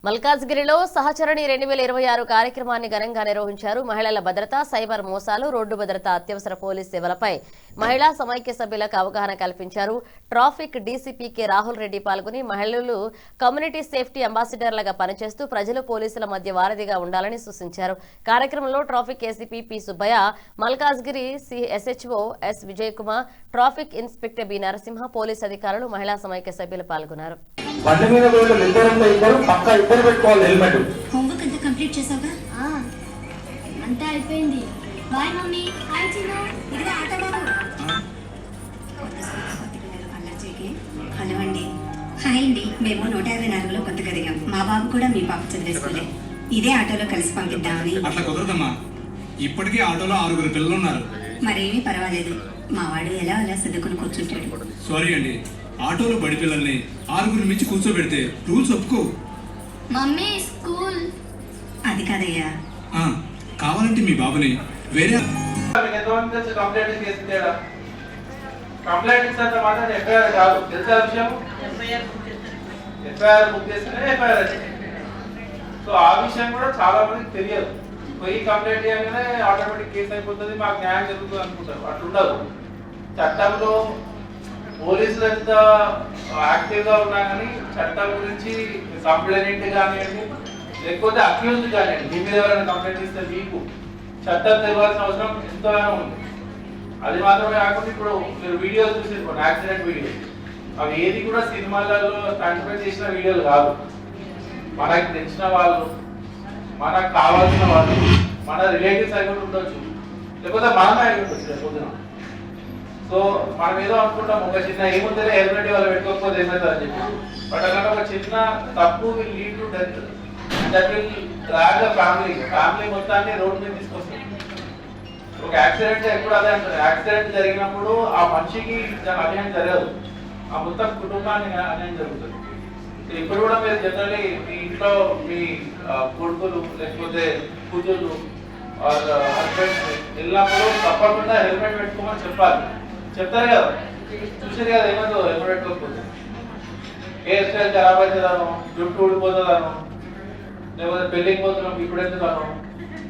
మల్కాజ్గిరిలో సహచరణి 2026 కార్యక్రమాన్ని ఘనంగా నిర్వహించారు. మహిళల భద్రత, సైబర్ మోసాలు, రోడ్డు భద్రత, అత్యవసర పోలీస్ సేవలపై మహిళా సమైక్య సభ్యులకు అవగాహన కల్పించారు. Traffic DCP K Rahul Reddy పాల్గొని మహిళలు కమ్యూనిటీ సేఫ్టీ అంబాసిడర్లుగా పనిచేస్తూ ప్రజలు పోలీసుల మధ్య వారధిగా ఉండాలని సూచించారు. కార్యక్రమంలో traffic ACP P Subbaiah, Malkajgiri SHO S Vijay Kumar, traffic inspector B Narasimha, police అధికారులు, మహిళా సమైక్య సభ్యులు పాల్గొన్నారు. బండి మీద ఇద్దరు పక్కా ఇద్దరు పెట్టుకోవాలి హెల్మెట్. హోంవర్క్ అంతా కంప్లీట్ చేసావుగా? అంతా అయిపోయింది. Bye mummy. హాయ్ చిన్న. ఇదిగో ఆట బాబు. హలో అండి. హాయ్ అండి. మేము 154లో కొత్తగా దిగాం. మా బాబు కూడా మీ పాప చదివే స్కూలే. ఇదే ఆటోలో కలిసి పంపిద్దామని. అట్లా కుదరదమ్మా, ఇప్పటికే ఆటోలో 6 పిల్లలు ఉన్నారు. మరేమీ పర్వాలేదు, మా వాడు ఎలా అలా సర్దుకుని కూర్చుంటాడు. సారీ అండి, ఆటోలో బడి పిల్లల్ని 6 మించి కూర్చోబెడితే రూల్స్ ఒప్పుకో. Mummy school. అది కాదయ్యా. కావాలంటే మీ బాబుని వేరే కంప్లైంట్ చేసిందేడా? కంప్లైంట్ ఇచ్చినంత మాత్రం ఎఫ్ఐఆర్ కాదు, తెలుసా విషయం? ఎఫ్ఐఆర్ బుక్ చేస్తేనే ఎఫ్ఐఆర్ వచ్చింది. సో ఆ విషయం కూడా చాలా మందికి తెలియదు. పోయి కంప్లైంట్ చేయగానే ఆటోమేటిక్ కేసు అయిపోతుంది, మాకు న్యాయం జరుగుతుంది అనుకుంటారు. అట్లుండదు. చట్టంలో పోలీసులు ఎంత యాక్టివ్గా ఉన్నా కానీ చట్టం గురించి కంప్లైంట్ కానివ్వండి, లేకపోతే అక్యూజ్డ్ కానివ్వండి, మీ మీద ఎవరైనా కంప్లైంట్ ఇస్తే మీకు చట్టం తెలియాల్సిన అవసరం ఎంతగానో ఉంది. అది మాత్రమే కాకుండా ఇప్పుడు మీరు వీడియోలు చూసి యాక్సిడెంట్ వీడియో, అవి ఏది కూడా సినిమాలలో కంటిన్యూ చేసిన వీడియోలు కాదు. మనకు తెలిసిన వాళ్ళు, మనకు కావాల్సిన వాళ్ళు, మన రిలేటివ్స్ అయి కూడా ఉండొచ్చు, లేకపోతే మనమే అయి ఉండొచ్చు పొద్దున. సో మనం ఏదో అనుకుంటాం, ఒక చిన్న ఏముందరే హెల్మెట్ వాళ్ళు పెట్టుకోకపోతే ఏమవుతుంది అని చెప్పి. బట్ అక్కడ ఒక చిన్న తప్పు will lead to death, that will drag the family మొత్తాన్ని రోడ్డు మీద తీసుకొస్తుంది. ఒక యాక్సిడెంట్ ఎప్పుడు అదే అంటారు, యాక్సిడెంట్ జరిగినప్పుడు ఆ మనిషికి అన్యాయం జరగదు, ఆ మొత్తం కుటుంబానికి అన్యాయం జరుగుతుంది. ఇప్పుడు కూడా మీరు జనరల్లీ మీ ఇంట్లో మీ కొడుకులు లేకపోతే కూతుళ్ళు హస్బెండ్స్ వెళ్ళినప్పుడు తప్పకుండా హెల్మెట్ పెట్టుకోమని చెప్పాలి. చెప్తారు కదా, చూసారు కదా, ఏమో హెల్మెట్ పెట్టుకోకపోతే హెయిర్ స్టైల్ ఖరాబ్ అవుతుందాను, జుట్టు ఊడిపోతుందాను, లేకపోతే పెళ్ళికి పోతున్నాం ఇప్పుడు ఎందుకను,